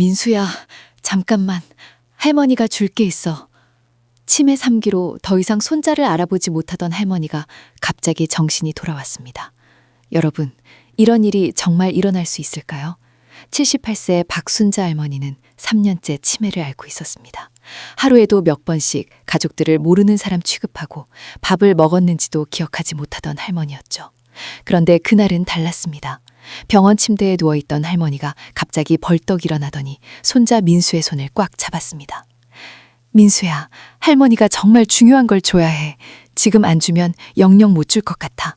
민수야, 잠깐만. 할머니가 줄 게 있어. 치매 3기로 더 이상 손자를 알아보지 못하던 할머니가 갑자기 정신이 돌아왔습니다. 여러분, 이런 일이 정말 일어날 수 있을까요? 78세 박순자 할머니는 3년째 치매를 앓고 있었습니다. 하루에도 몇 번씩 가족들을 모르는 사람 취급하고 밥을 먹었는지도 기억하지 못하던 할머니였죠. 그런데 그날은 달랐습니다. 병원 침대에 누워있던 할머니가 갑자기 벌떡 일어나더니 손자 민수의 손을 꽉 잡았습니다. 민수야, 할머니가 정말 중요한 걸 줘야 해. 지금 안 주면 영영 못 줄 것 같아.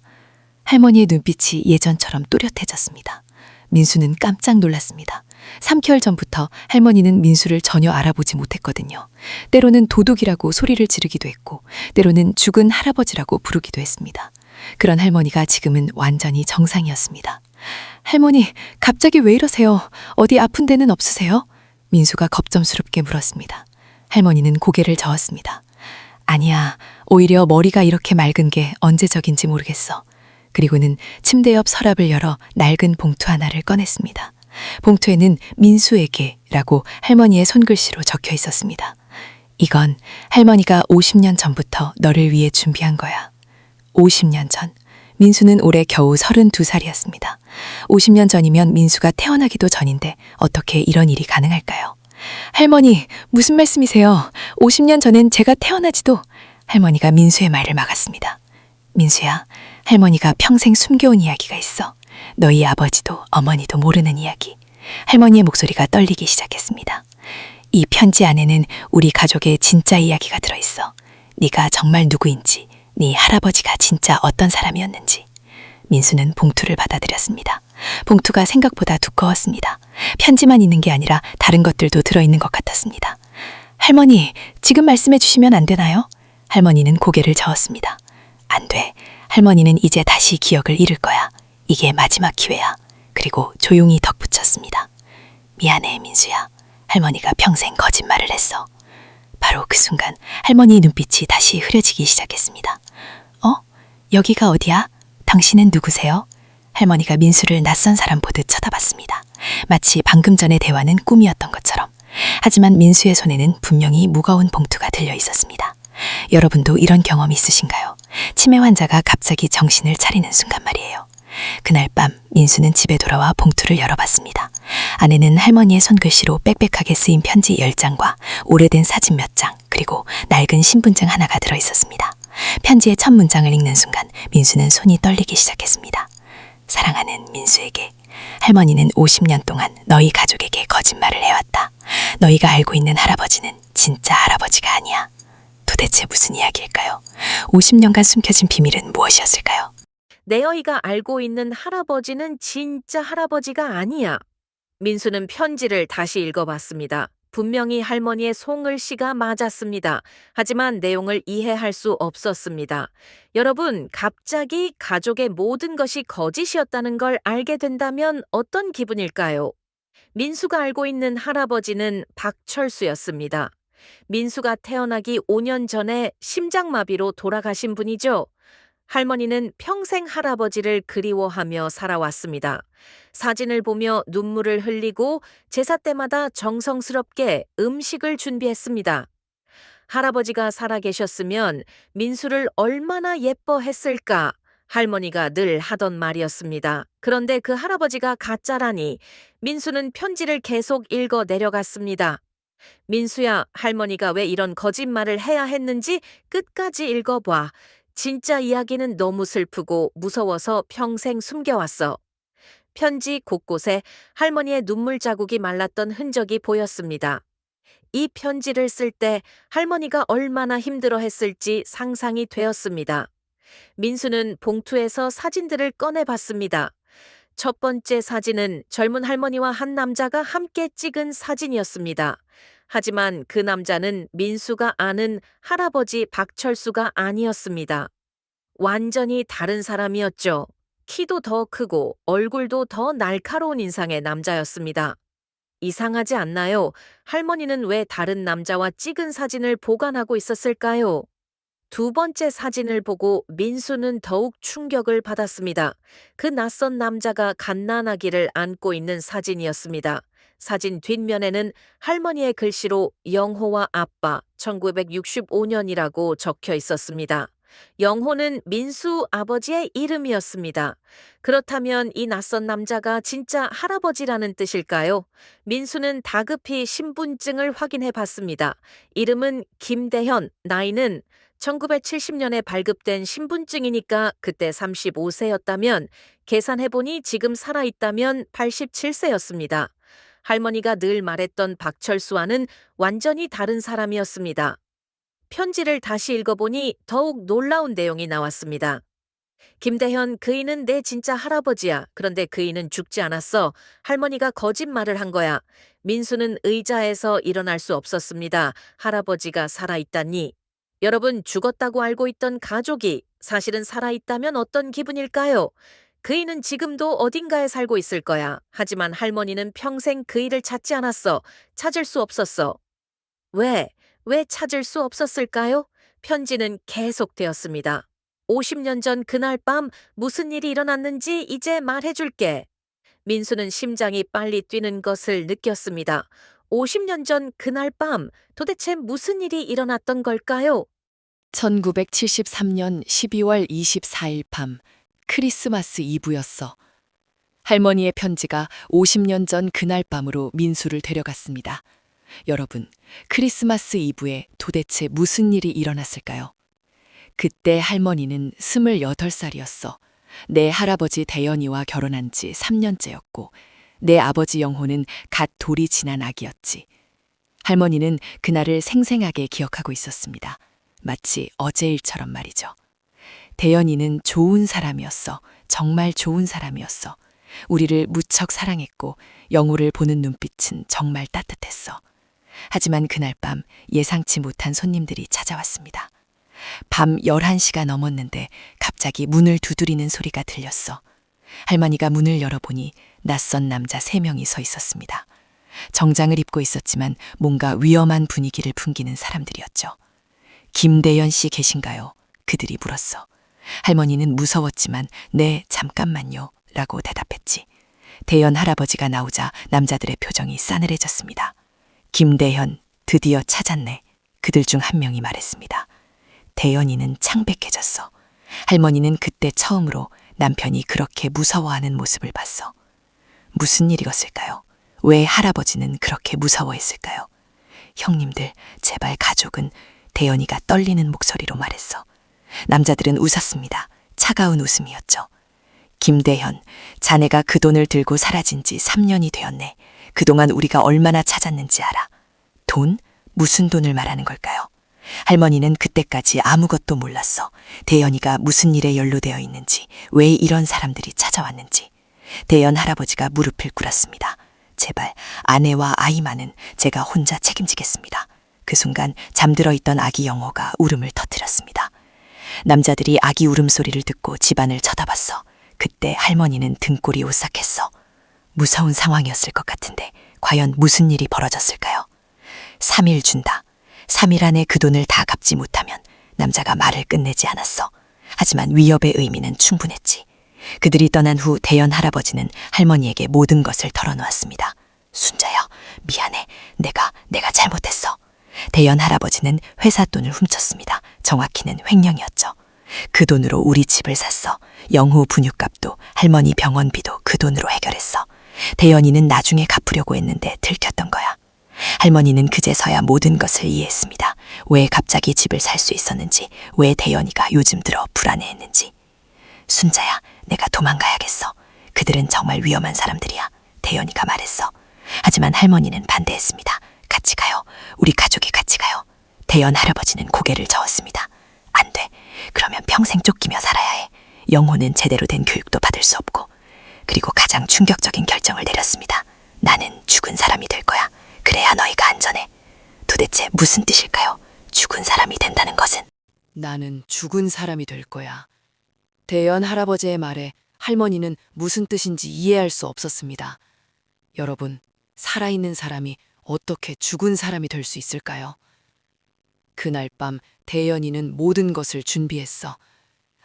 할머니의 눈빛이 예전처럼 또렷해졌습니다. 민수는 깜짝 놀랐습니다. 3개월 전부터 할머니는 민수를 전혀 알아보지 못했거든요. 때로는 도둑이라고 소리를 지르기도 했고, 때로는 죽은 할아버지라고 부르기도 했습니다. 그런 할머니가 지금은 완전히 정상이었습니다. 할머니, 갑자기 왜 이러세요? 어디 아픈 데는 없으세요? 민수가 겁점스럽게 물었습니다. 할머니는 고개를 저었습니다. 아니야, 오히려 머리가 이렇게 맑은 게 언제적인지 모르겠어. 그리고는 침대 옆 서랍을 열어 낡은 봉투 하나를 꺼냈습니다. 봉투에는 민수에게라고 할머니의 손글씨로 적혀 있었습니다. 이건 할머니가 50년 전부터 너를 위해 준비한 거야. 50년 전, 민수는 올해 겨우 32살이었습니다. 50년 전이면 민수가 태어나기도 전인데 어떻게 이런 일이 가능할까요? 할머니, 무슨 말씀이세요? 50년 전엔 제가 태어나지도... 할머니가 민수의 말을 막았습니다. 민수야, 할머니가 평생 숨겨온 이야기가 있어. 너희 아버지도 어머니도 모르는 이야기. 할머니의 목소리가 떨리기 시작했습니다. 이 편지 안에는 우리 가족의 진짜 이야기가 들어있어. 네가 정말 누구인지, 네 할아버지가 진짜 어떤 사람이었는지. 민수는 봉투를 받아들였습니다. 봉투가 생각보다 두꺼웠습니다. 편지만 있는 게 아니라 다른 것들도 들어있는 것 같았습니다. 할머니, 지금 말씀해 주시면 안 되나요? 할머니는 고개를 저었습니다. 안 돼. 할머니는 이제 다시 기억을 잃을 거야. 이게 마지막 기회야. 그리고 조용히 덧붙였습니다. 미안해, 민수야. 할머니가 평생 거짓말을 했어. 바로 그 순간 할머니의 눈빛이 다시 흐려지기 시작했습니다. 여기가 어디야? 당신은 누구세요? 할머니가 민수를 낯선 사람 보듯 쳐다봤습니다. 마치 방금 전의 대화는 꿈이었던 것처럼. 하지만 민수의 손에는 분명히 무거운 봉투가 들려 있었습니다. 여러분도 이런 경험 있으신가요? 치매 환자가 갑자기 정신을 차리는 순간 말이에요. 그날 밤 민수는 집에 돌아와 봉투를 열어봤습니다. 안에는 할머니의 손글씨로 빽빽하게 쓰인 편지 10장과 오래된 사진 몇 장, 그리고 낡은 신분증 하나가 들어있었습니다. 편지의 첫 문장을 읽는 순간 민수는 손이 떨리기 시작했습니다. 사랑하는 민수에게, 할머니는 50년 동안 너희 가족에게 거짓말을 해왔다. 너희가 알고 있는 할아버지는 진짜 할아버지가 아니야. 도대체 무슨 이야기일까요? 50년간 숨겨진 비밀은 무엇이었을까요? 내어이가 알고 있는 할아버지는 진짜 할아버지가 아니야. 민수는 편지를 다시 읽어봤습니다. 분명히 할머니의 송글씨가 맞았습니다. 하지만 내용을 이해할 수 없었습니다. 여러분, 갑자기 가족의 모든 것이 거짓이었다는 걸 알게 된다면 어떤 기분일까요? 민수가 알고 있는 할아버지는 박철수였습니다. 민수가 태어나기 5년 전에 심장마비로 돌아가신 분이죠. 할머니는 평생 할아버지를 그리워하며 살아왔습니다. 사진을 보며 눈물을 흘리고 제사 때마다 정성스럽게 음식을 준비했습니다. 할아버지가 살아계셨으면 민수를 얼마나 예뻐했을까? 할머니가 늘 하던 말이었습니다. 그런데 그 할아버지가 가짜라니 민수는 편지를 계속 읽어 내려갔습니다. 민수야, 할머니가 왜 이런 거짓말을 해야 했는지 끝까지 읽어봐. 진짜 이야기는 너무 슬프고 무서워서 평생 숨겨왔어. 편지 곳곳에 할머니의 눈물 자국이 말랐던 흔적이 보였습니다. 이 편지를 쓸 때 할머니가 얼마나 힘들어했을지 상상이 되었습니다. 민수는 봉투에서 사진들을 꺼내봤습니다. 첫 번째 사진은 젊은 할머니와 한 남자가 함께 찍은 사진이었습니다. 하지만 그 남자는 민수가 아는 할아버지 박철수가 아니었습니다. 완전히 다른 사람이었죠. 키도 더 크고 얼굴도 더 날카로운 인상의 남자였습니다. 이상하지 않나요? 할머니는 왜 다른 남자와 찍은 사진을 보관하고 있었을까요? 두 번째 사진을 보고 민수는 더욱 충격을 받았습니다. 그 낯선 남자가 갓난아기를 안고 있는 사진이었습니다. 사진 뒷면에는 할머니의 글씨로 영호와 아빠 1965년이라고 적혀 있었습니다. 영호는 민수 아버지의 이름이었습니다. 그렇다면 이 낯선 남자가 진짜 할아버지라는 뜻일까요? 민수는 다급히 신분증을 확인해 봤습니다. 이름은 김대현, 나이는 1970년에 발급된 신분증이니까 그때 35세였다면 계산해보니 지금 살아있다면 87세였습니다. 할머니가 늘 말했던 박철수와는 완전히 다른 사람이었습니다. 편지를 다시 읽어보니 더욱 놀라운 내용이 나왔습니다. 김대현, 그이는 내 진짜 할아버지야. 그런데 그이는 죽지 않았어. 할머니가 거짓말을 한 거야. 민수는 의자에서 일어날 수 없었습니다. 할아버지가 살아있다니. 여러분, 죽었다고 알고 있던 가족이 사실은 살아있다면 어떤 기분일까요? 그이는 지금도 어딘가에 살고 있을 거야. 하지만 할머니는 평생 그이를 찾지 않았어. 찾을 수 없었어. 왜? 왜 찾을 수 없었을까요? 편지는 계속되었습니다. 50년 전 그날 밤 무슨 일이 일어났는지 이제 말해줄게. 민수는 심장이 빨리 뛰는 것을 느꼈습니다. 50년 전 그날 밤 도대체 무슨 일이 일어났던 걸까요? 1973년 12월 24일 밤 크리스마스 이브였어. 할머니의 편지가 50년 전 그날 밤으로 민수를 데려갔습니다. 여러분, 크리스마스 이브에 도대체 무슨 일이 일어났을까요? 그때 할머니는 28살이었어. 내 할아버지 대연이와 결혼한 지 3년째였고, 내 아버지 영호는 갓 돌이 지난 아기였지. 할머니는 그날을 생생하게 기억하고 있었습니다. 마치 어제 일처럼 말이죠. 대연이는 좋은 사람이었어. 정말 좋은 사람이었어. 우리를 무척 사랑했고 영호를 보는 눈빛은 정말 따뜻했어. 하지만 그날 밤 예상치 못한 손님들이 찾아왔습니다. 밤 11시가 넘었는데 갑자기 문을 두드리는 소리가 들렸어. 할머니가 문을 열어보니 낯선 남자 3명이 서 있었습니다. 정장을 입고 있었지만 뭔가 위험한 분위기를 풍기는 사람들이었죠. 김대연 씨 계신가요? 그들이 물었어. 할머니는 무서웠지만 네, 잠깐만요 라고 대답했지. 대연 할아버지가 나오자 남자들의 표정이 싸늘해졌습니다. 김대현, 드디어 찾았네. 그들 중 한 명이 말했습니다. 대연이는 창백해졌어. 할머니는 그때 처음으로 남편이 그렇게 무서워하는 모습을 봤어. 무슨 일이었을까요? 왜 할아버지는 그렇게 무서워했을까요? 형님들, 제발 가족은, 대연이가 떨리는 목소리로 말했어. 남자들은 웃었습니다. 차가운 웃음이었죠. 김대현, 자네가 그 돈을 들고 사라진 지 3년이 되었네. 그동안 우리가 얼마나 찾았는지 알아. 돈? 무슨 돈을 말하는 걸까요? 할머니는 그때까지 아무것도 몰랐어. 대연이가 무슨 일에 연루되어 있는지, 왜 이런 사람들이 찾아왔는지. 대연 할아버지가 무릎을 꿇었습니다. 제발 아내와 아이만은 제가 혼자 책임지겠습니다. 그 순간 잠들어 있던 아기 영호가 울음을 터뜨렸습니다. 남자들이 아기 울음소리를 듣고 집안을 쳐다봤어. 그때 할머니는 등골이 오싹했어. 무서운 상황이었을 것 같은데 과연 무슨 일이 벌어졌을까요? 3일 준다. 3일 안에 그 돈을 다 갚지 못하면. 남자가 말을 끝내지 않았어. 하지만 위협의 의미는 충분했지. 그들이 떠난 후 대연 할아버지는 할머니에게 모든 것을 털어놓았습니다. 순자야, 미안해. 내가 잘못했어. 대연 할아버지는 회사 돈을 훔쳤습니다. 정확히는 횡령이었죠. 그 돈으로 우리 집을 샀어. 영후 분유값도 할머니 병원비도 그 돈으로 해결했어. 대연이는 나중에 갚으려고 했는데 들켰던 거야. 할머니는 그제서야 모든 것을 이해했습니다. 왜 갑자기 집을 살 수 있었는지, 왜 대연이가 요즘 들어 불안해했는지. 순자야, 내가 도망가야겠어. 그들은 정말 위험한 사람들이야. 대연이가 말했어. 하지만 할머니는 반대했습니다. 같이 가요. 우리 가족이 같이 가요. 대연 할아버지는 고개를 저었습니다. 안 돼. 그러면 평생 쫓기며 살아야 해. 영호는 제대로 된 교육도 받을 수 없고. 그리고 가장 충격적인 결정을 내렸습니다. 나는 죽은 사람이 될 거야. 그래야 너희가 안전해. 도대체 무슨 뜻일까요? 죽은 사람이 된다는 것은. 나는 죽은 사람이 될 거야. 대연 할아버지의 말에 할머니는 무슨 뜻인지 이해할 수 없었습니다. 여러분, 살아있는 사람이 어떻게 죽은 사람이 될 수 있을까요? 그날 밤 대연이는 모든 것을 준비했어.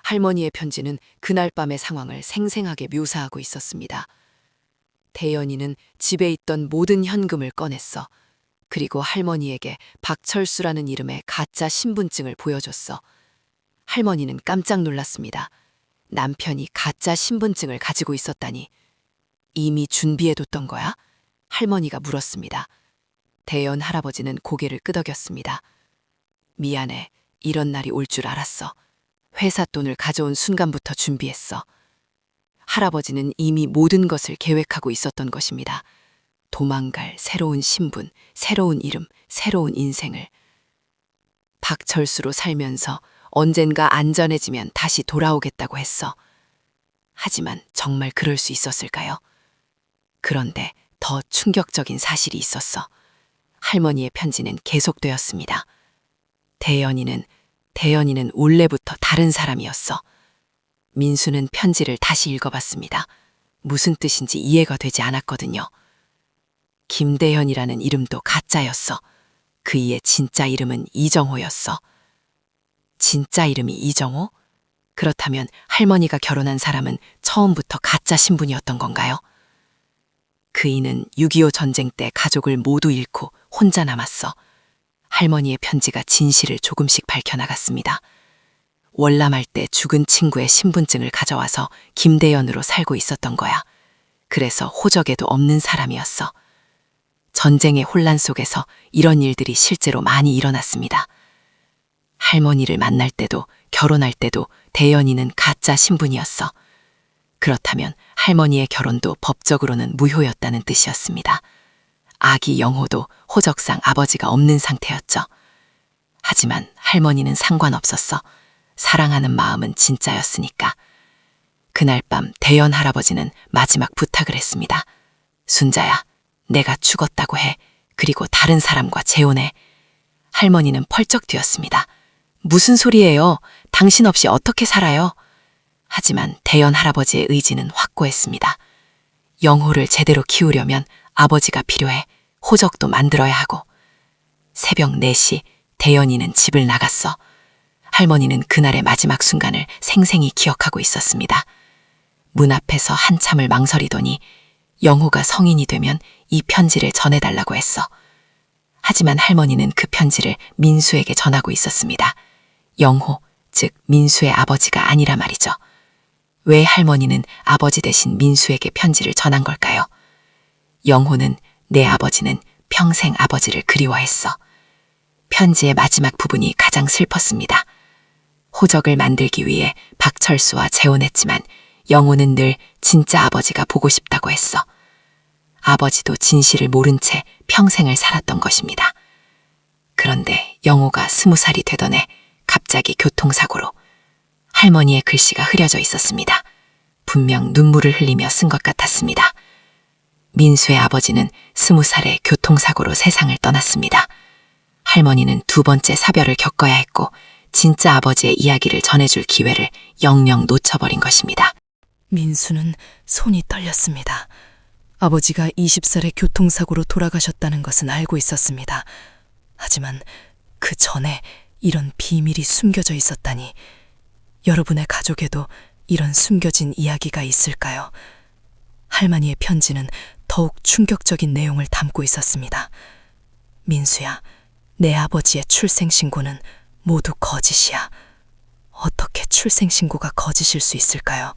할머니의 편지는 그날 밤의 상황을 생생하게 묘사하고 있었습니다. 대연이는 집에 있던 모든 현금을 꺼냈어. 그리고 할머니에게 박철수라는 이름의 가짜 신분증을 보여줬어. 할머니는 깜짝 놀랐습니다. 남편이 가짜 신분증을 가지고 있었다니. 이미 준비해뒀던 거야? 할머니가 물었습니다. 대연 할아버지는 고개를 끄덕였습니다. 미안해. 이런 날이 올 줄 알았어. 회사 돈을 가져온 순간부터 준비했어. 할아버지는 이미 모든 것을 계획하고 있었던 것입니다. 도망갈 새로운 신분, 새로운 이름, 새로운 인생을. 박철수로 살면서 언젠가 안전해지면 다시 돌아오겠다고 했어. 하지만 정말 그럴 수 있었을까요? 그런데 더 충격적인 사실이 있었어. 할머니의 편지는 계속되었습니다. 대연이는 원래부터 다른 사람이었어. 민수는 편지를 다시 읽어봤습니다. 무슨 뜻인지 이해가 되지 않았거든요. 김대현이라는 이름도 가짜였어. 그이의 진짜 이름은 이정호였어. 진짜 이름이 이정호? 그렇다면 할머니가 결혼한 사람은 처음부터 가짜 신분이었던 건가요? 그이는 6.25 전쟁 때 가족을 모두 잃고 혼자 남았어. 할머니의 편지가 진실을 조금씩 밝혀나갔습니다. 월남할 때 죽은 친구의 신분증을 가져와서 김대연으로 살고 있었던 거야. 그래서 호적에도 없는 사람이었어. 전쟁의 혼란 속에서 이런 일들이 실제로 많이 일어났습니다. 할머니를 만날 때도 결혼할 때도 대연이는 가짜 신분이었어. 그렇다면 할머니의 결혼도 법적으로는 무효였다는 뜻이었습니다. 아기 영호도 호적상 아버지가 없는 상태였죠. 하지만 할머니는 상관없었어. 사랑하는 마음은 진짜였으니까. 그날 밤 대연 할아버지는 마지막 부탁을 했습니다. 순자야, 내가 죽었다고 해. 그리고 다른 사람과 재혼해. 할머니는 펄쩍 뛰었습니다. 무슨 소리예요? 당신 없이 어떻게 살아요? 하지만 대연 할아버지의 의지는 확고했습니다. 영호를 제대로 키우려면 아버지가 필요해. 호적도 만들어야 하고. 새벽 4시 대연이는 집을 나갔어. 할머니는 그날의 마지막 순간을 생생히 기억하고 있었습니다. 문 앞에서 한참을 망설이더니 영호가 성인이 되면 이 편지를 전해달라고 했어. 하지만 할머니는 그 편지를 민수에게 전하고 있었습니다. 영호, 즉 민수의 아버지가 아니라 말이죠. 왜 할머니는 아버지 대신 민수에게 편지를 전한 걸까요? 영호는 내 아버지는 평생 아버지를 그리워했어. 편지의 마지막 부분이 가장 슬펐습니다. 호적을 만들기 위해 박철수와 재혼했지만 영호는 늘 진짜 아버지가 보고 싶다고 했어. 아버지도 진실을 모른 채 평생을 살았던 것입니다. 그런데 영호가 20살이 되던 해 갑자기 교통사고로. 할머니의 글씨가 흐려져 있었습니다. 분명 눈물을 흘리며 쓴 것 같았습니다. 민수의 아버지는 20살에 교통사고로 세상을 떠났습니다. 할머니는 2번째 사별을 겪어야 했고 진짜 아버지의 이야기를 전해줄 기회를 영영 놓쳐버린 것입니다. 민수는 손이 떨렸습니다. 아버지가 20살에 교통사고로 돌아가셨다는 것은 알고 있었습니다. 하지만 그 전에 이런 비밀이 숨겨져 있었다니. 여러분의 가족에도 이런 숨겨진 이야기가 있을까요? 할머니의 편지는 더욱 충격적인 내용을 담고 있었습니다. 민수야, 내 아버지의 출생신고는 모두 거짓이야. 어떻게 출생신고가 거짓일 수 있을까요?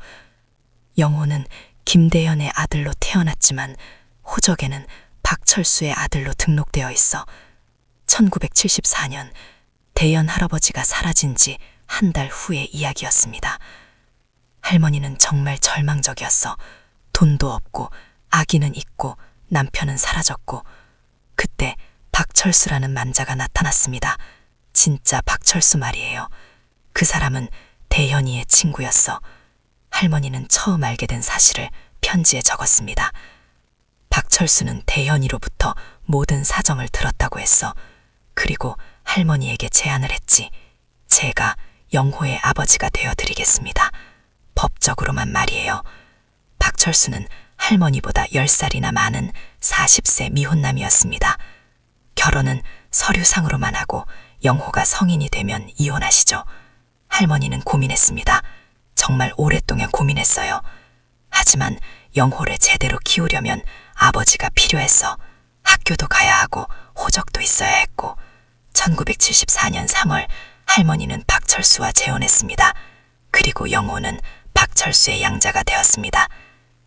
영호는 김대연의 아들로 태어났지만 호적에는 박철수의 아들로 등록되어 있어 1974년 대연 할아버지가 사라진 지 한 달 후의 이야기였습니다. 할머니는 정말 절망적이었어. 돈도 없고 아기는 있고 남편은 사라졌고 그때 박철수라는 만자가 나타났습니다. 진짜 박철수 말이에요. 그 사람은 대연이의 친구였어. 할머니는 처음 알게 된 사실을 편지에 적었습니다. 박철수는 대연이로부터 모든 사정을 들었다고 했어. 그리고 할머니에게 제안을 했지. 제가 영호의 아버지가 되어드리겠습니다. 법적으로만 말이에요. 박철수는 할머니보다 10살이나 많은 40세 미혼남이었습니다. 결혼은 서류상으로만 하고 영호가 성인이 되면 이혼하시죠. 할머니는 고민했습니다. 정말 오랫동안 고민했어요. 하지만 영호를 제대로 키우려면 아버지가 필요했어. 학교도 가야 하고 호적도 있어야 했고 1974년 3월 할머니는 박철수와 재혼했습니다. 그리고 영호는 박철수의 양자가 되었습니다.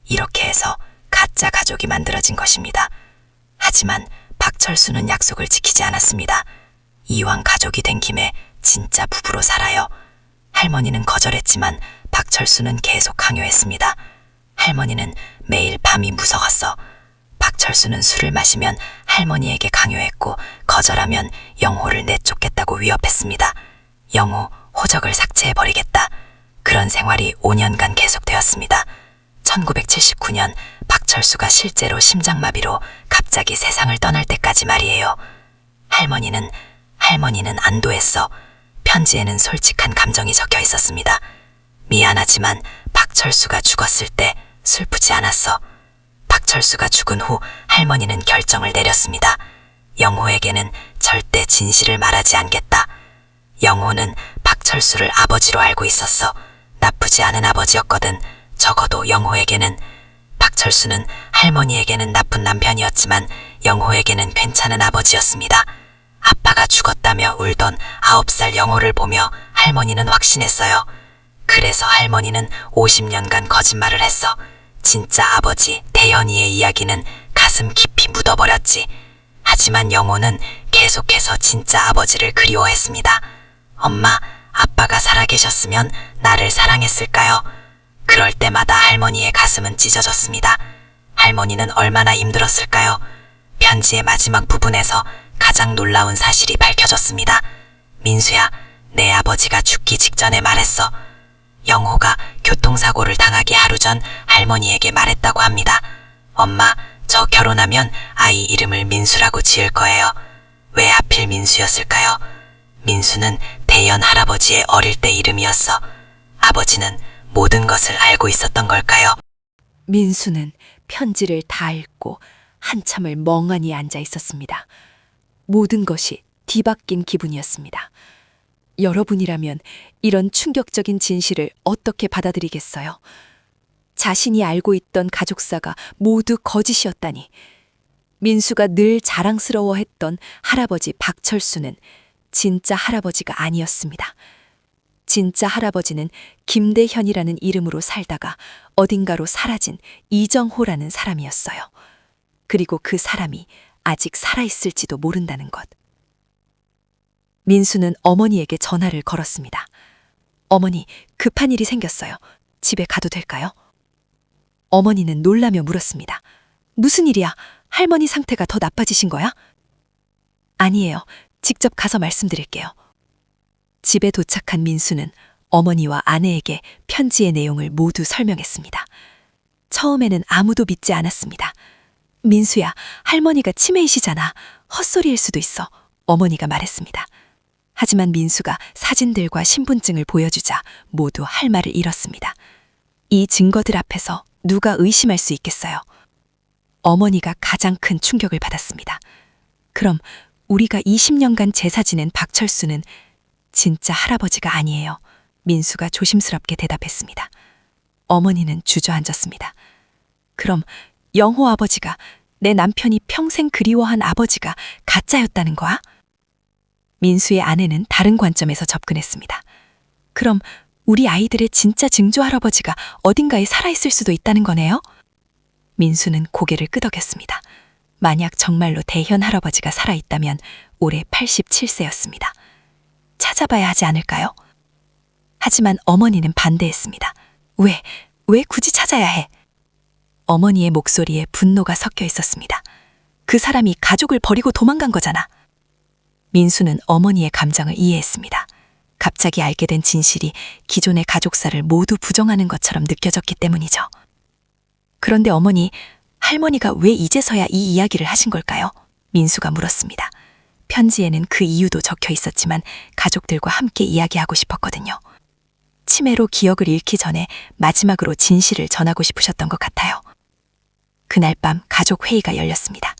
이렇게 해서 가짜 가족이 만들어진 것입니다. 하지만 박철수는 약속을 지키지 않았습니다. 이왕 가족이 된 김에 진짜 부부로 살아요. 할머니는 거절했지만 박철수는 계속 강요했습니다. 할머니는 매일 밤이 무서웠어. 박철수는 술을 마시면 할머니에게 강요했고 거절하면 영호를 내쫓겠다고 위협했습니다. 영호, 호적을 삭제해버리겠다. 그런 생활이 5년간 계속되었습니다. 1979년 박철수가 실제로 심장마비로 갑자기 세상을 떠날 때까지 말이에요. 할머니는 안도했어. 편지에는 솔직한 감정이 적혀 있었습니다. 미안하지만 박철수가 죽었을 때 슬프지 않았어. 박철수가 죽은 후 할머니는 결정을 내렸습니다. 영호에게는 절대 진실을 말하지 않겠다. 영호는 박철수를 아버지로 알고 있었어. 나쁘지 않은 아버지였거든. 적어도 영호에게는. 박철수는 할머니에게는 나쁜 남편이었지만 영호에게는 괜찮은 아버지였습니다. 아빠가 죽었다며 울던 9살 영호를 보며 할머니는 확신했어요. 그래서 할머니는 50년간 거짓말을 했어. 진짜 아버지 대현이의 이야기는 가슴 깊이 묻어버렸지. 하지만 영호는 계속해서 진짜 아버지를 그리워했습니다. 엄마, 아빠가 살아계셨으면 나를 사랑했을까요? 그럴 때마다 할머니의 가슴은 찢어졌습니다. 할머니는 얼마나 힘들었을까요? 편지의 마지막 부분에서 가장 놀라운 사실이 밝혀졌습니다. 민수야, 내 아버지가 죽기 직전에 말했어. 영호가 교통사고를 당하기 하루 전 할머니에게 말했다고 합니다. 엄마, 저 결혼하면 아이 이름을 민수라고 지을 거예요. 왜 하필 민수였을까요? 민수는 대현 할아버지의 어릴 때 이름이었어. 아버지는 모든 것을 알고 있었던 걸까요? 민수는 편지를 다 읽고 한참을 멍하니 앉아 있었습니다. 모든 것이 뒤바뀐 기분이었습니다. 여러분이라면 이런 충격적인 진실을 어떻게 받아들이겠어요? 자신이 알고 있던 가족사가 모두 거짓이었다니. 민수가 늘 자랑스러워했던 할아버지 박철수는 진짜 할아버지가 아니었습니다. 진짜 할아버지는 김대현이라는 이름으로 살다가 어딘가로 사라진 이정호라는 사람이었어요. 그리고 그 사람이 아직 살아있을지도 모른다는 것. 민수는 어머니에게 전화를 걸었습니다. 어머니, 급한 일이 생겼어요. 집에 가도 될까요? 어머니는 놀라며 물었습니다. 무슨 일이야? 할머니 상태가 더 나빠지신 거야? 아니에요. 직접 가서 말씀드릴게요. 집에 도착한 민수는 어머니와 아내에게 편지의 내용을 모두 설명했습니다. 처음에는 아무도 믿지 않았습니다. 민수야, 할머니가 치매이시잖아. 헛소리일 수도 있어. 어머니가 말했습니다. 하지만 민수가 사진들과 신분증을 보여주자 모두 할 말을 잃었습니다. 이 증거들 앞에서 누가 의심할 수 있겠어요? 어머니가 가장 큰 충격을 받았습니다. 그럼 우리가 20년간 제사 지낸 박철수는 진짜 할아버지가 아니에요. 민수가 조심스럽게 대답했습니다. 어머니는 주저앉았습니다. 그럼 영호 아버지가, 내 남편이 평생 그리워한 아버지가 가짜였다는 거야? 민수의 아내는 다른 관점에서 접근했습니다. 그럼 우리 아이들의 진짜 증조 할아버지가 어딘가에 살아있을 수도 있다는 거네요? 민수는 고개를 끄덕였습니다. 만약 정말로 대현 할아버지가 살아있다면 올해 87세였습니다. 찾아봐야 하지 않을까요? 하지만 어머니는 반대했습니다. 왜 굳이 찾아야 해? 어머니의 목소리에 분노가 섞여 있었습니다. 그 사람이 가족을 버리고 도망간 거잖아. 민수는 어머니의 감정을 이해했습니다. 갑자기 알게 된 진실이 기존의 가족사를 모두 부정하는 것처럼 느껴졌기 때문이죠. 그런데 어머니, 할머니가 왜 이제서야 이 이야기를 하신 걸까요? 민수가 물었습니다. 편지에는 그 이유도 적혀 있었지만 가족들과 함께 이야기하고 싶었거든요. 치매로 기억을 잃기 전에 마지막으로 진실을 전하고 싶으셨던 것 같아요. 그날 밤 가족 회의가 열렸습니다.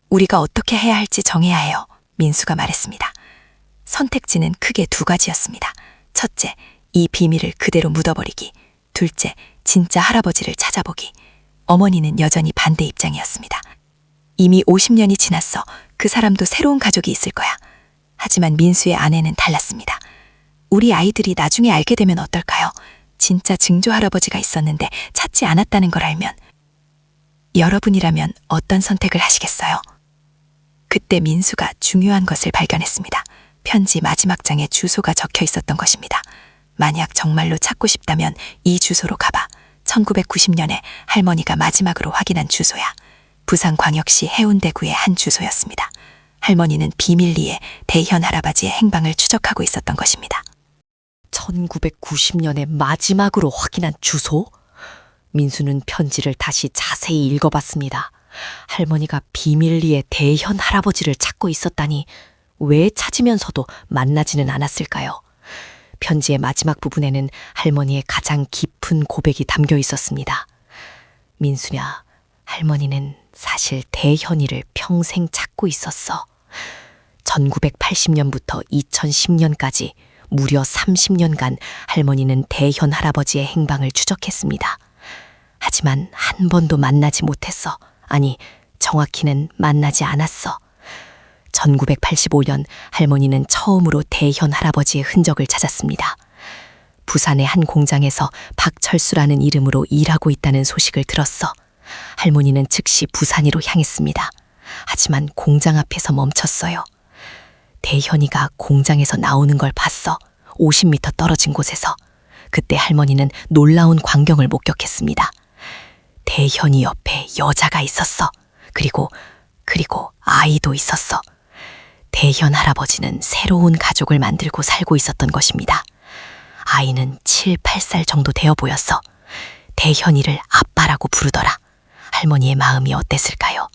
우리가 어떻게 해야 할지 정해야 해요. 민수가 말했습니다. 선택지는 크게 두 가지였습니다. 첫째, 이 비밀을 그대로 묻어버리기. 둘째, 진짜 할아버지를 찾아보기. 어머니는 여전히 반대 입장이었습니다. 이미 50년이 지났어. 그 사람도 새로운 가족이 있을 거야. 하지만 민수의 아내는 달랐습니다. 우리 아이들이 나중에 알게 되면 어떨까요? 진짜 증조 할아버지가 있었는데 찾지 않았다는 걸 알면. 여러분이라면 어떤 선택을 하시겠어요? 그때 민수가 중요한 것을 발견했습니다. 편지 마지막 장에 주소가 적혀 있었던 것입니다. 만약 정말로 찾고 싶다면 이 주소로 가봐. 1990년에 할머니가 마지막으로 확인한 주소야. 부산광역시 해운대구의 한 주소였습니다. 할머니는 비밀리에 대현 할아버지의 행방을 추적하고 있었던 것입니다. 1990년에 마지막으로 확인한 주소? 민수는 편지를 다시 자세히 읽어봤습니다. 할머니가 비밀리에 대현 할아버지를 찾고 있었다니 왜 찾으면서도 만나지는 않았을까요? 편지의 마지막 부분에는 할머니의 가장 깊은 고백이 담겨 있었습니다. 민수냐, 할머니는 사실 대현이를 평생 찾고 있었어. 1980년부터 2010년까지 무려 30년간 할머니는 대현 할아버지의 행방을 추적했습니다. 하지만 한 번도 만나지 못했어. 아니, 정확히는 만나지 않았어. 1985년 할머니는 처음으로 대현 할아버지의 흔적을 찾았습니다. 부산의 한 공장에서 박철수라는 이름으로 일하고 있다는 소식을 들었어. 할머니는 즉시 부산으로 향했습니다. 하지만 공장 앞에서 멈췄어요. 대현이가 공장에서 나오는 걸 봤어. 50m 떨어진 곳에서. 그때 할머니는 놀라운 광경을 목격했습니다. 대현이 옆에 여자가 있었어. 그리고 아이도 있었어. 대현 할아버지는 새로운 가족을 만들고 살고 있었던 것입니다. 아이는 7, 8살 정도 되어 보였어. 대현이를 아빠라고 부르더라. 할머니의 마음이 어땠을까요?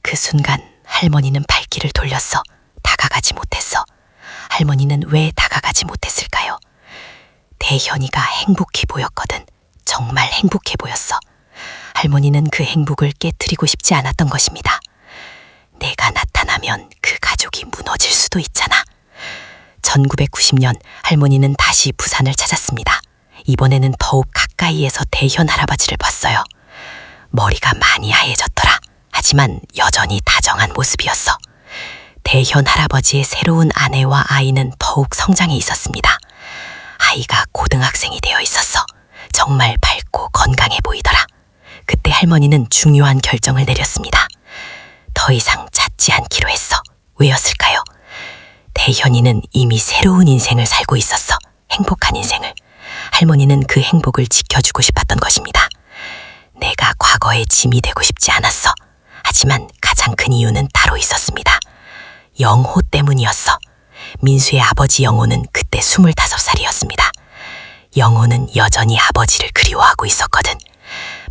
그 순간 할머니는 발길을 돌렸어. 다가가지 못했어. 할머니는 왜 다가가지 못했을까요? 대현이가 행복해 보였거든. 정말 행복해 보였어. 할머니는 그 행복을 깨트리고 싶지 않았던 것입니다. 내가 나타나면 그 가족이 무너질 수도 있잖아. 1990년 할머니는 다시 부산을 찾았습니다. 이번에는 더욱 가까이에서 대현 할아버지를 봤어요. 머리가 많이 하얘졌더라. 하지만 여전히 다정한 모습이었어. 대현 할아버지의 새로운 아내와 아이는 더욱 성장해 있었습니다. 아이가 고등학생이 되어 있었어. 정말 밝고 건강해 보이더라. 그때 할머니는 중요한 결정을 내렸습니다. 더 이상 찾지 않기로 했어. 왜였을까요? 대현이는 이미 새로운 인생을 살고 있었어. 행복한 인생을. 할머니는 그 행복을 지켜주고 싶었던 것입니다. 내가 과거의 짐이 되고 싶지 않았어. 하지만 가장 큰 이유는 따로 있었습니다. 영호 때문이었어. 민수의 아버지 영호는 그때 25살이었습니다. 영호는 여전히 아버지를 그리워하고 있었거든.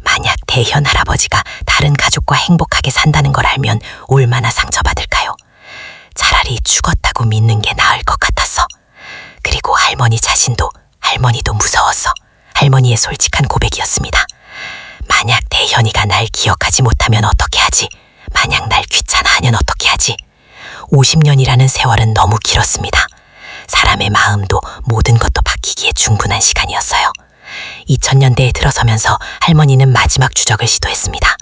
만약 대현 할아버지가 다른 가족과 행복하게 산다는 걸 알면 얼마나 상처받을까요? 차라리 죽었다고 믿는 게 나을 것 같았어. 그리고 할머니도 무서웠어. 할머니의 솔직한 고백이었습니다. 만약 대현이가 날 기억하지 못하면 어떻게 하지? 만약 날 귀찮아하면 어떻게 하지? 50년이라는 세월은 너무 길었습니다. 사람의 마음도 모든 것도 바뀌기에 충분한 시간이었어요. 2000년대에 들어서면서 할머니는 마지막 추적을 시도했습니다.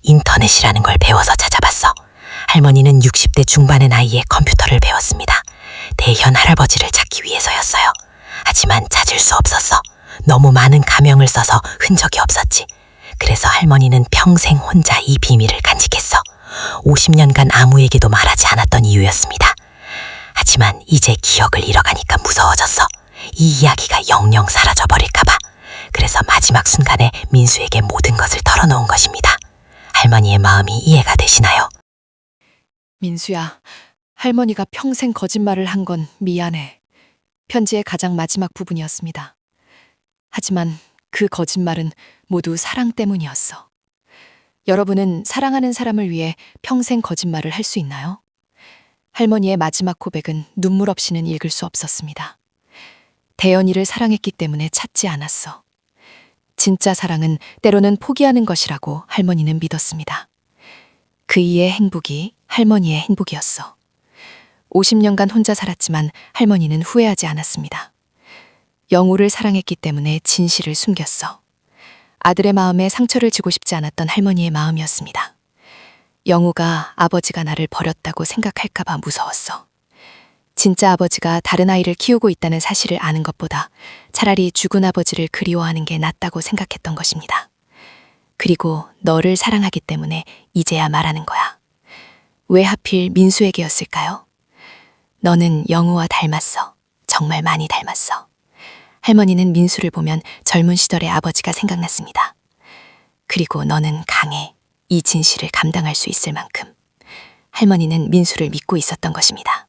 인터넷이라는 걸 배워서 찾아봤어. 할머니는 60대 중반의 나이에 컴퓨터를 배웠습니다. 대현 할아버지를 찾기 위해서였어요. 하지만 찾을 수 없었어. 너무 많은 가명을 써서 흔적이 없었지. 그래서 할머니는 평생 혼자 이 비밀을 간직했어. 50년간 아무에게도 말하지 않았던 이유였습니다. 하지만 이제 기억을 잃어가니까 무서워졌어. 이 이야기가 영영 사라져버릴까봐. 그래서 마지막 순간에 민수에게 모든 것을 털어놓은 것입니다. 할머니의 마음이 이해가 되시나요? 민수야, 할머니가 평생 거짓말을 한 건 미안해. 편지의 가장 마지막 부분이었습니다. 하지만 그 거짓말은 모두 사랑 때문이었어. 여러분은 사랑하는 사람을 위해 평생 거짓말을 할 수 있나요? 할머니의 마지막 고백은 눈물 없이는 읽을 수 없었습니다. 대현이를 사랑했기 때문에 찾지 않았어. 진짜 사랑은 때로는 포기하는 것이라고 할머니는 믿었습니다. 그이의 행복이 할머니의 행복이었어. 50년간 혼자 살았지만 할머니는 후회하지 않았습니다. 영호를 사랑했기 때문에 진실을 숨겼어. 아들의 마음에 상처를 주고 싶지 않았던 할머니의 마음이었습니다. 영우가 아버지가 나를 버렸다고 생각할까봐 무서웠어. 진짜 아버지가 다른 아이를 키우고 있다는 사실을 아는 것보다 차라리 죽은 아버지를 그리워하는 게 낫다고 생각했던 것입니다. 그리고 너를 사랑하기 때문에 이제야 말하는 거야. 왜 하필 민수에게였을까요? 너는 영우와 닮았어. 정말 많이 닮았어. 할머니는 민수를 보면 젊은 시절의 아버지가 생각났습니다. 그리고 너는 강해. 이 진실을 감당할 수 있을 만큼. 할머니는 민수를 믿고 있었던 것입니다.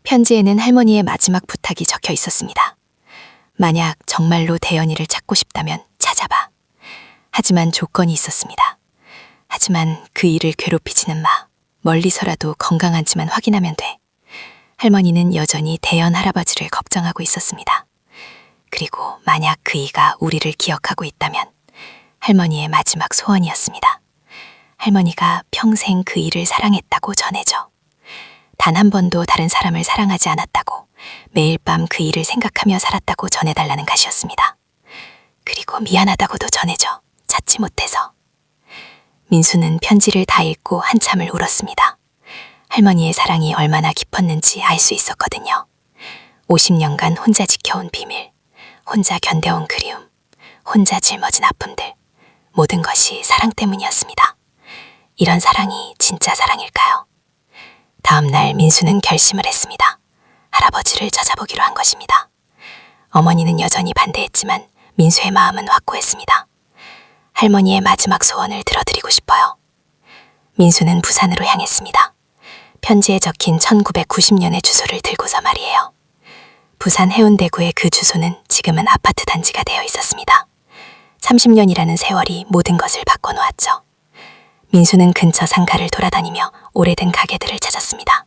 편지에는 할머니의 마지막 부탁이 적혀 있었습니다. 만약 정말로 대연이를 찾고 싶다면 찾아봐. 하지만 조건이 있었습니다. 하지만 그 일을 괴롭히지는 마. 멀리서라도 건강한지만 확인하면 돼. 할머니는 여전히 대연 할아버지를 걱정하고 있었습니다. 그리고 만약 그 이가 우리를 기억하고 있다면 할머니의 마지막 소원이었습니다. 할머니가 평생 그 이를 사랑했다고 전해줘. 단 한 번도 다른 사람을 사랑하지 않았다고, 매일 밤 그 일을 생각하며 살았다고 전해달라는 가시였습니다. 그리고 미안하다고도 전해줘. 찾지 못해서. 민수는 편지를 다 읽고 한참을 울었습니다. 할머니의 사랑이 얼마나 깊었는지 알 수 있었거든요. 50년간 혼자 지켜온 비밀, 혼자 견뎌온 그리움, 혼자 짊어진 아픔들, 모든 것이 사랑 때문이었습니다. 이런 사랑이 진짜 사랑일까요? 다음 날 민수는 결심을 했습니다. 할아버지를 찾아보기로 한 것입니다. 어머니는 여전히 반대했지만 민수의 마음은 확고했습니다. 할머니의 마지막 소원을 들어드리고 싶어요. 민수는 부산으로 향했습니다. 편지에 적힌 1990년의 주소를 들고서 말이에요. 부산 해운대구의 그 주소는 지금은 아파트 단지가 되어 있었습니다. 30년이라는 세월이 모든 것을 바꿔놓았죠. 민수는 근처 상가를 돌아다니며 오래된 가게들을 찾았습니다.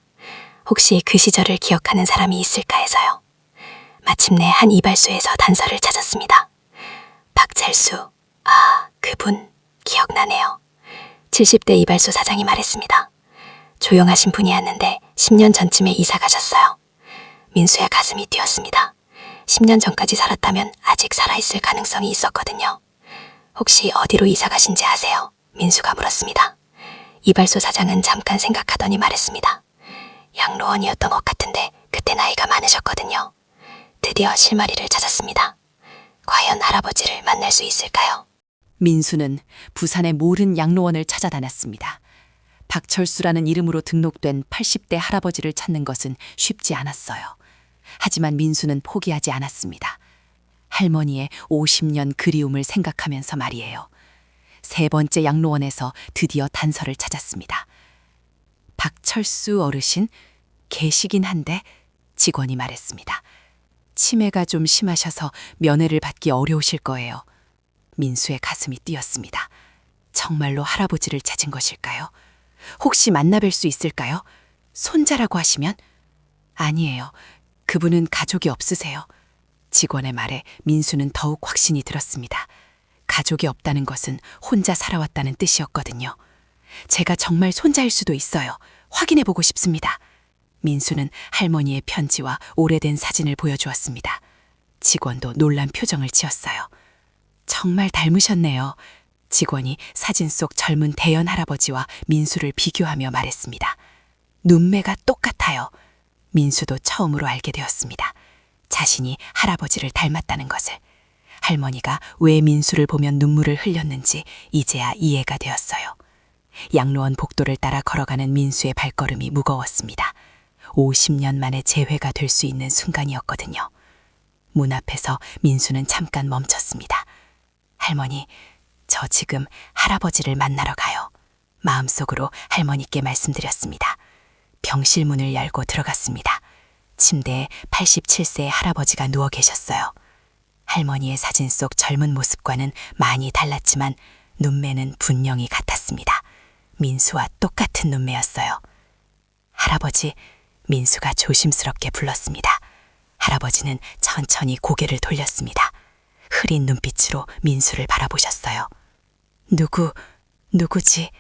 혹시 그 시절을 기억하는 사람이 있을까 해서요. 마침내 한 이발소에서 단서를 찾았습니다. 박철수, 그분 기억나네요. 70대 이발소 사장이 말했습니다. 조용하신 분이었는데 10년 전쯤에 이사 가셨어요. 민수의 가슴이 뛰었습니다. 10년 전까지 살았다면 아직 살아있을 가능성이 있었거든요. 혹시 어디로 이사 가신지 아세요? 민수가 물었습니다. 이발소 사장은 잠깐 생각하더니 말했습니다. 양로원이었던 것 같은데 그때 나이가 많으셨거든요. 드디어 실마리를 찾았습니다. 과연 할아버지를 만날 수 있을까요? 민수는 부산의 모른 양로원을 찾아다녔습니다. 박철수라는 이름으로 등록된 80대 할아버지를 찾는 것은 쉽지 않았어요. 하지만 민수는 포기하지 않았습니다. 할머니의 50년 그리움을 생각하면서 말이에요. 세 번째 양로원에서 드디어 단서를 찾았습니다. 박철수 어르신 계시긴 한데 직원이 말했습니다. 치매가 좀 심하셔서 면회를 받기 어려우실 거예요. 민수의 가슴이 뛰었습니다. 정말로 할아버지를 찾은 것일까요? 혹시 만나뵐 수 있을까요? 손자라고 하시면? 아니에요. 그분은 가족이 없으세요. 직원의 말에 민수는 더욱 확신이 들었습니다. 가족이 없다는 것은 혼자 살아왔다는 뜻이었거든요. 제가 정말 손자일 수도 있어요. 확인해보고 싶습니다. 민수는 할머니의 편지와 오래된 사진을 보여주었습니다. 직원도 놀란 표정을 지었어요. 정말 닮으셨네요. 직원이 사진 속 젊은 대연 할아버지와 민수를 비교하며 말했습니다. 눈매가 똑같아요. 민수도 처음으로 알게 되었습니다. 자신이 할아버지를 닮았다는 것을. 할머니가 왜 민수를 보면 눈물을 흘렸는지 이제야 이해가 되었어요. 양로원 복도를 따라 걸어가는 민수의 발걸음이 무거웠습니다. 50년 만에 재회가 될 수 있는 순간이었거든요. 문 앞에서 민수는 잠깐 멈췄습니다. 할머니, 저 지금 할아버지를 만나러 가요. 마음속으로 할머니께 말씀드렸습니다. 병실 문을 열고 들어갔습니다. 침대에 87세의 할아버지가 누워 계셨어요. 할머니의 사진 속 젊은 모습과는 많이 달랐지만 눈매는 분명히 같았습니다. 민수와 똑같은 눈매였어요. 할아버지, 민수가 조심스럽게 불렀습니다. 할아버지는 천천히 고개를 돌렸습니다. 흐린 눈빛으로 민수를 바라보셨어요. 누구지?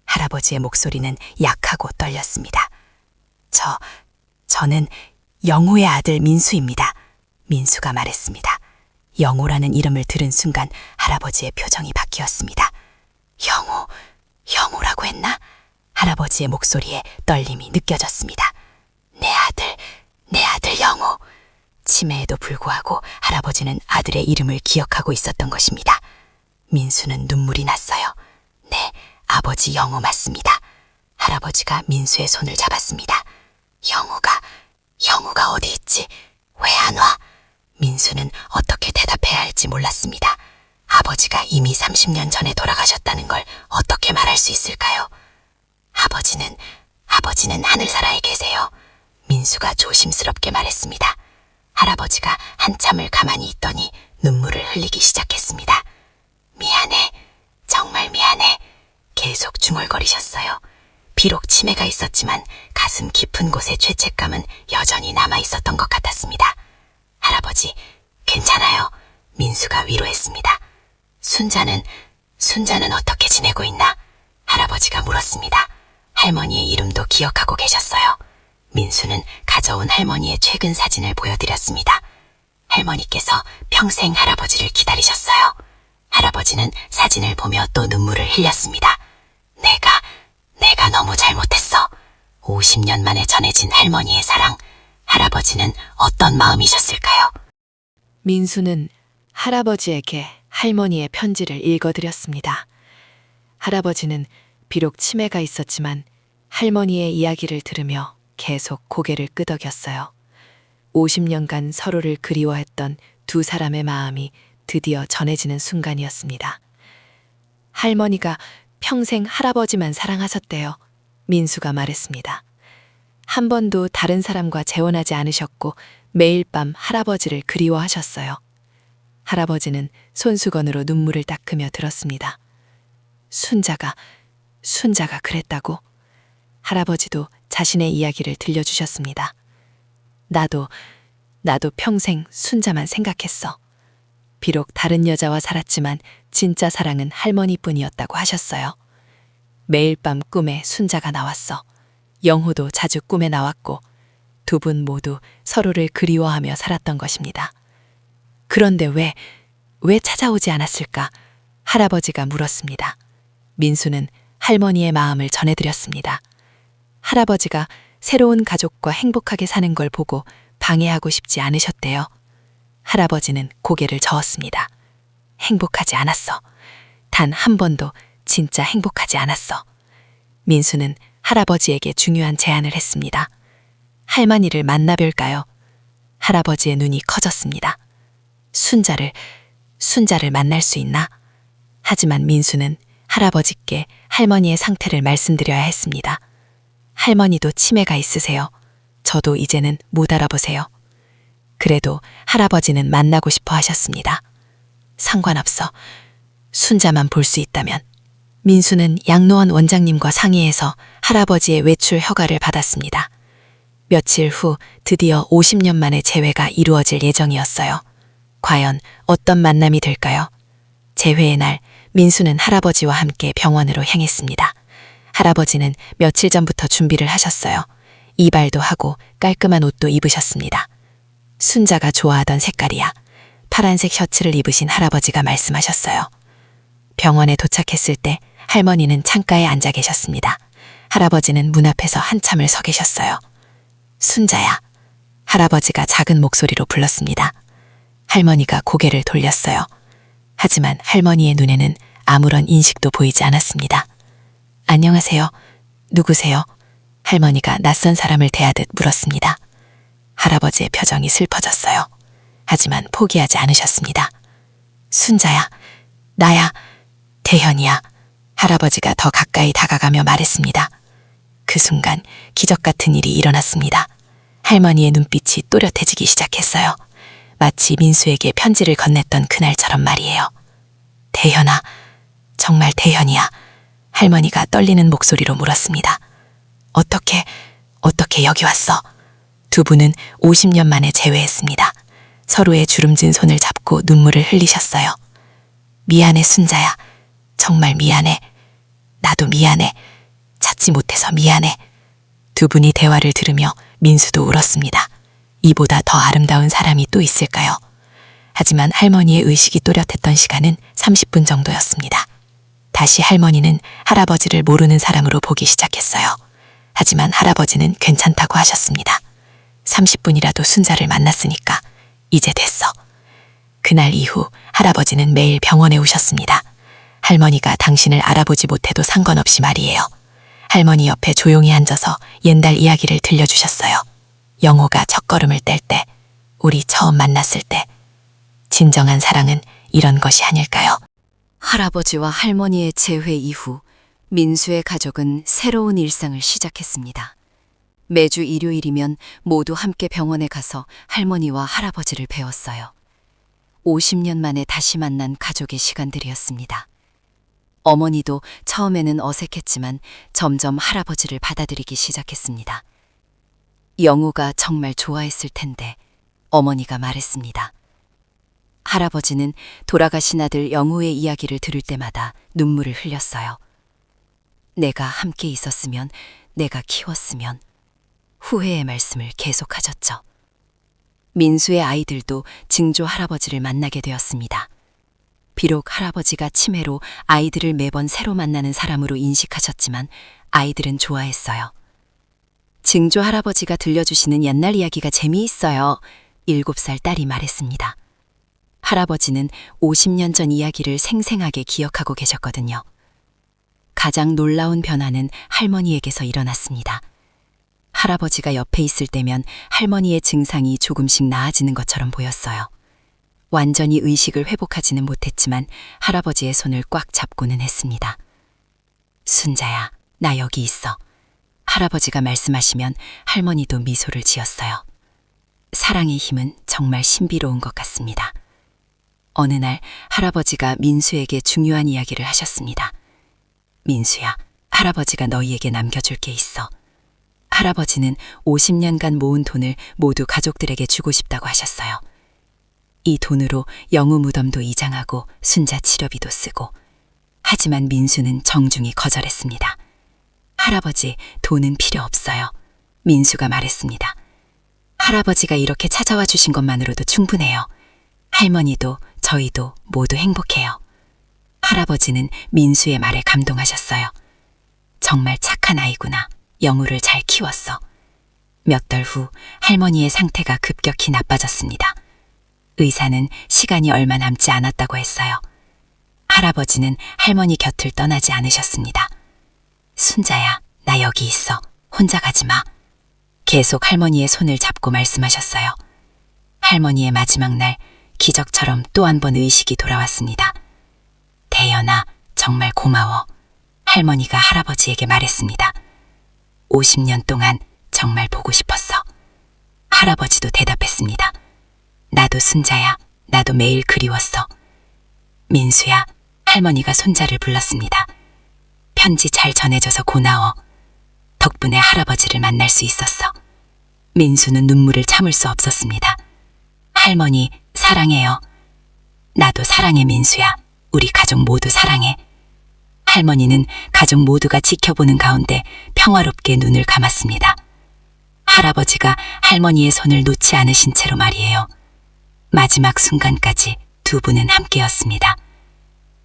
할아버지의 목소리는 약하고 떨렸습니다. 저는 영우의 아들 민수입니다. 민수가 말했습니다. 영호라는 이름을 들은 순간 할아버지의 표정이 바뀌었습니다. 영호, 영호라고 했나? 할아버지의 목소리에 떨림이 느껴졌습니다. 내 아들 영호. 치매에도 불구하고 할아버지는 아들의 이름을 기억하고 있었던 것입니다. 민수는 눈물이 났어요. 네, 아버지 영호 맞습니다. 할아버지가 민수의 손을 잡았습니다. 영호가 어디 있지? 왜 안 와? 민수는 어떻게 대답해야 할지 몰랐습니다. 아버지가 이미 30년 전에 돌아가셨다는 걸 어떻게 말할 수 있을까요? 아버지는 하늘나라에 계세요. 민수가 조심스럽게 말했습니다. 할아버지가 한참을 가만히 있더니 눈물을 흘리기 시작했습니다. 미안해. 정말 미안해. 계속 중얼거리셨어요. 비록 치매가 있었지만 가슴 깊은 곳에 죄책감은 여전히 남아 있었던 것 같았습니다. 할아버지, 괜찮아요. 민수가 위로했습니다. 순자는 어떻게 지내고 있나? 할아버지가 물었습니다. 할머니의 이름도 기억하고 계셨어요. 민수는 가져온 할머니의 최근 사진을 보여드렸습니다. 할머니께서 평생 할아버지를 기다리셨어요. 할아버지는 사진을 보며 또 눈물을 흘렸습니다. 내가 너무 잘못했어. 50년 만에 전해진 할머니의 사랑. 할아버지는 어떤 마음이셨을까요? 민수는 할아버지에게 할머니의 편지를 읽어드렸습니다. 할아버지는 비록 치매가 있었지만 할머니의 이야기를 들으며 계속 고개를 끄덕였어요. 50년간 서로를 그리워했던 두 사람의 마음이 드디어 전해지는 순간이었습니다. 할머니가 평생 할아버지만 사랑하셨대요. 민수가 말했습니다. 한 번도 다른 사람과 재혼하지 않으셨고 매일 밤 할아버지를 그리워하셨어요. 할아버지는 손수건으로 눈물을 닦으며 들었습니다. 순자가 그랬다고? 할아버지도 자신의 이야기를 들려주셨습니다. 나도 평생 순자만 생각했어. 비록 다른 여자와 살았지만 진짜 사랑은 할머니뿐이었다고 하셨어요. 매일 밤 꿈에 순자가 나왔어. 영호도 자주 꿈에 나왔고 두 분 모두 서로를 그리워하며 살았던 것입니다. 그런데 왜 찾아오지 않았을까? 할아버지가 물었습니다. 민수는 할머니의 마음을 전해드렸습니다. 할아버지가 새로운 가족과 행복하게 사는 걸 보고 방해하고 싶지 않으셨대요. 할아버지는 고개를 저었습니다. 행복하지 않았어. 단 한 번도 진짜 행복하지 않았어. 민수는 할아버지에게 중요한 제안을 했습니다. 할머니를 만나뵐까요? 할아버지의 눈이 커졌습니다. 순자를 만날 수 있나? 하지만 민수는 할아버지께 할머니의 상태를 말씀드려야 했습니다. 할머니도 치매가 있으세요. 저도 이제는 못 알아보세요. 그래도 할아버지는 만나고 싶어 하셨습니다. 상관없어. 순자만 볼 수 있다면. 민수는 양로원 원장님과 상의해서 할아버지의 외출 허가를 받았습니다. 며칠 후 드디어 50년 만에 재회가 이루어질 예정이었어요. 과연 어떤 만남이 될까요? 재회의 날, 민수는 할아버지와 함께 병원으로 향했습니다. 할아버지는 며칠 전부터 준비를 하셨어요. 이발도 하고 깔끔한 옷도 입으셨습니다. 순자가 좋아하던 색깔이야. 파란색 셔츠를 입으신 할아버지가 말씀하셨어요. 병원에 도착했을 때 할머니는 창가에 앉아 계셨습니다. 할아버지는 문 앞에서 한참을 서 계셨어요. 순자야. 할아버지가 작은 목소리로 불렀습니다. 할머니가 고개를 돌렸어요. 하지만 할머니의 눈에는 아무런 인식도 보이지 않았습니다. 안녕하세요. 누구세요? 할머니가 낯선 사람을 대하듯 물었습니다. 할아버지의 표정이 슬퍼졌어요. 하지만 포기하지 않으셨습니다. 순자야, 나야, 대현이야. 할아버지가 더 가까이 다가가며 말했습니다. 그 순간 기적 같은 일이 일어났습니다. 할머니의 눈빛이 또렷해지기 시작했어요. 마치 민수에게 편지를 건넸던 그날처럼 말이에요. 대현아, 정말 대현이야. 할머니가 떨리는 목소리로 물었습니다. 어떻게 여기 왔어? 두 분은 50년 만에 재회했습니다. 서로의 주름진 손을 잡고 눈물을 흘리셨어요. 미안해, 순자야. 정말 미안해. 나도 미안해. 찾지 못해서 미안해. 두 분이 대화를 들으며 민수도 울었습니다. 이보다 더 아름다운 사람이 또 있을까요? 하지만 할머니의 의식이 또렷했던 시간은 30분 정도였습니다. 다시 할머니는 할아버지를 모르는 사람으로 보기 시작했어요. 하지만 할아버지는 괜찮다고 하셨습니다. 30분이라도 순자를 만났으니까 이제 됐어. 그날 이후 할아버지는 매일 병원에 오셨습니다. 할머니가 당신을 알아보지 못해도 상관없이 말이에요. 할머니 옆에 조용히 앉아서 옛날 이야기를 들려주셨어요. 영호가 첫걸음을 뗄 때, 우리 처음 만났을 때, 진정한 사랑은 이런 것이 아닐까요? 할아버지와 할머니의 재회 이후 민수의 가족은 새로운 일상을 시작했습니다. 매주 일요일이면 모두 함께 병원에 가서 할머니와 할아버지를 배웠어요. 50년 만에 다시 만난 가족의 시간들이었습니다. 어머니도 처음에는 어색했지만 점점 할아버지를 받아들이기 시작했습니다. 영호가 정말 좋아했을 텐데 어머니가 말했습니다. 할아버지는 돌아가신 아들 영호의 이야기를 들을 때마다 눈물을 흘렸어요. 내가 함께 있었으면, 내가 키웠으면, 후회의 말씀을 계속하셨죠. 민수의 아이들도 증조 할아버지를 만나게 되었습니다. 비록 할아버지가 치매로 아이들을 매번 새로 만나는 사람으로 인식하셨지만 아이들은 좋아했어요. 증조 할아버지가 들려주시는 옛날 이야기가 재미있어요. 7살 딸이 말했습니다. 할아버지는 50년 전 이야기를 생생하게 기억하고 계셨거든요. 가장 놀라운 변화는 할머니에게서 일어났습니다. 할아버지가 옆에 있을 때면 할머니의 증상이 조금씩 나아지는 것처럼 보였어요. 완전히 의식을 회복하지는 못했지만 할아버지의 손을 꽉 잡고는 했습니다. 순자야, 나 여기 있어. 할아버지가 말씀하시면 할머니도 미소를 지었어요. 사랑의 힘은 정말 신비로운 것 같습니다. 어느 날 할아버지가 민수에게 중요한 이야기를 하셨습니다. 민수야, 할아버지가 너희에게 남겨줄 게 있어. 할아버지는 50년간 모은 돈을 모두 가족들에게 주고 싶다고 하셨어요. 이 돈으로 영우 무덤도 이장하고 순자 치료비도 쓰고. 하지만 민수는 정중히 거절했습니다. 할아버지, 돈은 필요 없어요. 민수가 말했습니다. 할아버지가 이렇게 찾아와 주신 것만으로도 충분해요. 할머니도 저희도 모두 행복해요. 할아버지는 민수의 말에 감동하셨어요. 정말 착한 아이구나. 영우를 잘 키웠어. 몇 달 후 할머니의 상태가 급격히 나빠졌습니다. 의사는 시간이 얼마 남지 않았다고 했어요. 할아버지는 할머니 곁을 떠나지 않으셨습니다. 순자야, 나 여기 있어. 혼자 가지 마. 계속 할머니의 손을 잡고 말씀하셨어요. 할머니의 마지막 날 기적처럼 또 한 번 의식이 돌아왔습니다. 대연아, 정말 고마워. 할머니가 할아버지에게 말했습니다. 50년 동안 정말 보고 싶었어. 할아버지도 대답했습니다. 나도 순자야, 나도 매일 그리웠어. 민수야, 할머니가 손자를 불렀습니다. 편지 잘 전해줘서 고마워. 덕분에 할아버지를 만날 수 있었어. 민수는 눈물을 참을 수 없었습니다. 할머니, 사랑해요. 나도 사랑해, 민수야. 우리 가족 모두 사랑해. 할머니는 가족 모두가 지켜보는 가운데 평화롭게 눈을 감았습니다. 할아버지가 할머니의 손을 놓지 않으신 채로 말이에요. 마지막 순간까지 두 분은 함께였습니다.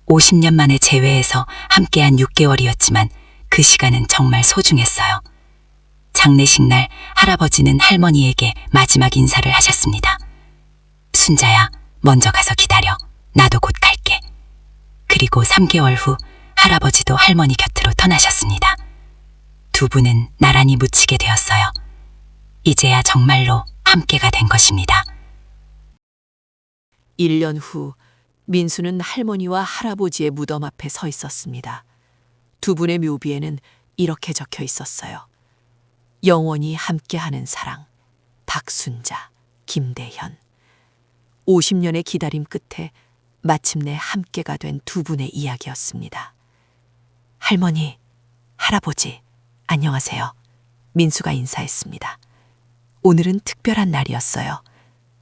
50년 만에 재회해서 함께한 6개월이었지만 그 시간은 정말 소중했어요. 장례식 날 할아버지는 할머니에게 마지막 인사를 하셨습니다. 순자야, 먼저 가서 기다려. 나도 곧 갈게. 그리고 3개월 후 할아버지도 할머니 곁으로 떠나셨습니다. 두 분은 나란히 묻히게 되었어요. 이제야 정말로 함께가 된 것입니다. 1년 후 민수는 할머니와 할아버지의 무덤 앞에 서 있었습니다. 두 분의 묘비에는 이렇게 적혀 있었어요. 영원히 함께하는 사랑, 박순자, 김대현. 50년의 기다림 끝에 마침내 함께가 된 두 분의 이야기였습니다. 할머니, 할아버지, 안녕하세요. 민수가 인사했습니다. 오늘은 특별한 날이었어요.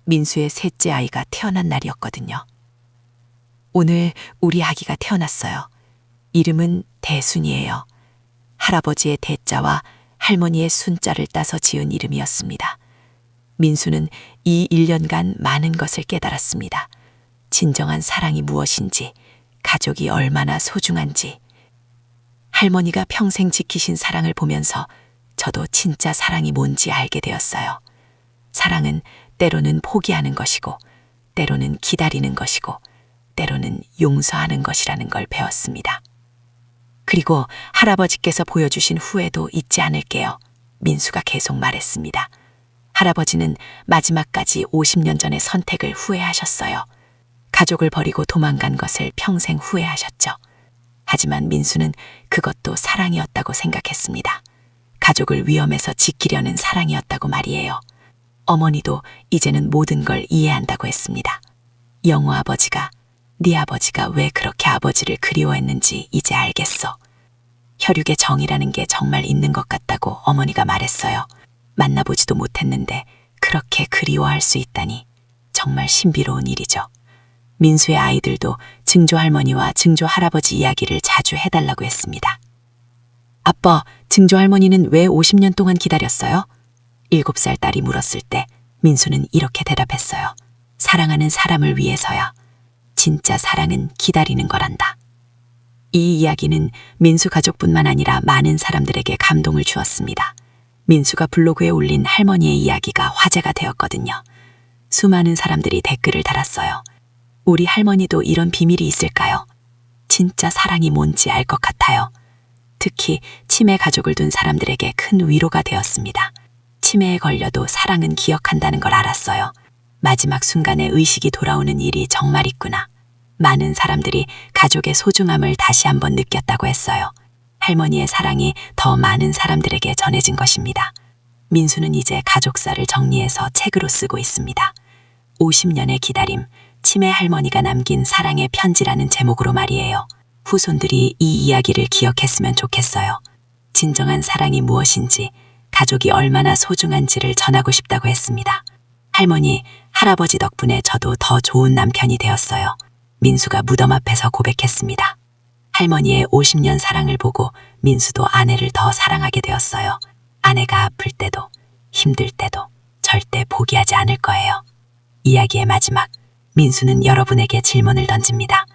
민수의 셋째 아이가 태어난 날이었거든요. 오늘 우리 아기가 태어났어요. 이름은 대순이에요. 할아버지의 대자와 할머니의 순자를 따서 지은 이름이었습니다. 민수는 이 1년간 많은 것을 깨달았습니다. 진정한 사랑이 무엇인지, 가족이 얼마나 소중한지. 할머니가 평생 지키신 사랑을 보면서 저도 진짜 사랑이 뭔지 알게 되었어요. 사랑은 때로는 포기하는 것이고, 때로는 기다리는 것이고, 때로는 용서하는 것이라는 걸 배웠습니다. 그리고 할아버지께서 보여주신 후회도 잊지 않을게요. 민수가 계속 말했습니다. 할아버지는 마지막까지 50년 전의 선택을 후회하셨어요. 가족을 버리고 도망간 것을 평생 후회하셨죠. 하지만 민수는 그것도 사랑이었다고 생각했습니다. 가족을 위험에서 지키려는 사랑이었다고 말이에요. 어머니도 이제는 모든 걸 이해한다고 했습니다. 영우 아버지가, 네 아버지가 왜 그렇게 아버지를 그리워했는지 이제 알겠어. 혈육의 정이라는 게 정말 있는 것 같다고 어머니가 말했어요. 만나보지도 못했는데 그렇게 그리워할 수 있다니 정말 신비로운 일이죠. 민수의 아이들도 증조 할머니와 증조 할아버지 이야기를 자주 해달라고 했습니다. 아빠, 증조 할머니는 왜 50년 동안 기다렸어요? 7살 딸이 물었을 때 민수는 이렇게 대답했어요. 사랑하는 사람을 위해서야. 진짜 사랑은 기다리는 거란다. 이 이야기는 민수 가족뿐만 아니라 많은 사람들에게 감동을 주었습니다. 민수가 블로그에 올린 할머니의 이야기가 화제가 되었거든요. 수많은 사람들이 댓글을 달았어요. 우리 할머니도 이런 비밀이 있을까요? 진짜 사랑이 뭔지 알 것 같아요. 특히 치매 가족을 둔 사람들에게 큰 위로가 되었습니다. 치매에 걸려도 사랑은 기억한다는 걸 알았어요. 마지막 순간에 의식이 돌아오는 일이 정말 있구나. 많은 사람들이 가족의 소중함을 다시 한번 느꼈다고 했어요. 할머니의 사랑이 더 많은 사람들에게 전해진 것입니다. 민수는 이제 가족사를 정리해서 책으로 쓰고 있습니다. 50년의 기다림, 치매 할머니가 남긴 사랑의 편지라는 제목으로 말이에요. 후손들이 이 이야기를 기억했으면 좋겠어요. 진정한 사랑이 무엇인지, 가족이 얼마나 소중한지를 전하고 싶다고 했습니다. 할머니, 할아버지 덕분에 저도 더 좋은 남편이 되었어요. 민수가 무덤 앞에서 고백했습니다. 할머니의 50년 사랑을 보고 민수도 아내를 더 사랑하게 되었어요. 아내가 아플 때도 힘들 때도 절대 포기하지 않을 거예요. 이야기의 마지막, 민수는 여러분에게 질문을 던집니다.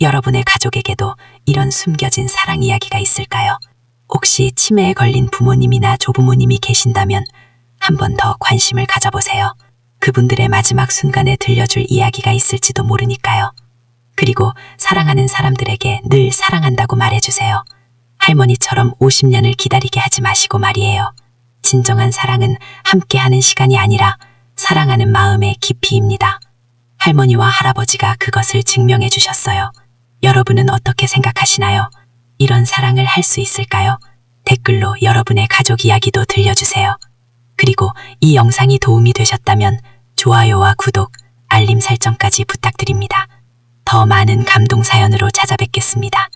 여러분의 가족에게도 이런 숨겨진 사랑 이야기가 있을까요? 혹시 치매에 걸린 부모님이나 조부모님이 계신다면 한 번 더 관심을 가져보세요. 그분들의 마지막 순간에 들려줄 이야기가 있을지도 모르니까요. 그리고 사랑하는 사람들에게 늘 사랑한다고 말해주세요. 할머니처럼 50년을 기다리게 하지 마시고 말이에요. 진정한 사랑은 함께하는 시간이 아니라 사랑하는 마음의 깊이입니다. 할머니와 할아버지가 그것을 증명해 주셨어요. 여러분은 어떻게 생각하시나요? 이런 사랑을 할 수 있을까요? 댓글로 여러분의 가족 이야기도 들려주세요. 그리고 이 영상이 도움이 되셨다면 좋아요와 구독, 알림 설정까지 부탁드립니다. 더 많은 감동 사연으로 찾아뵙겠습니다.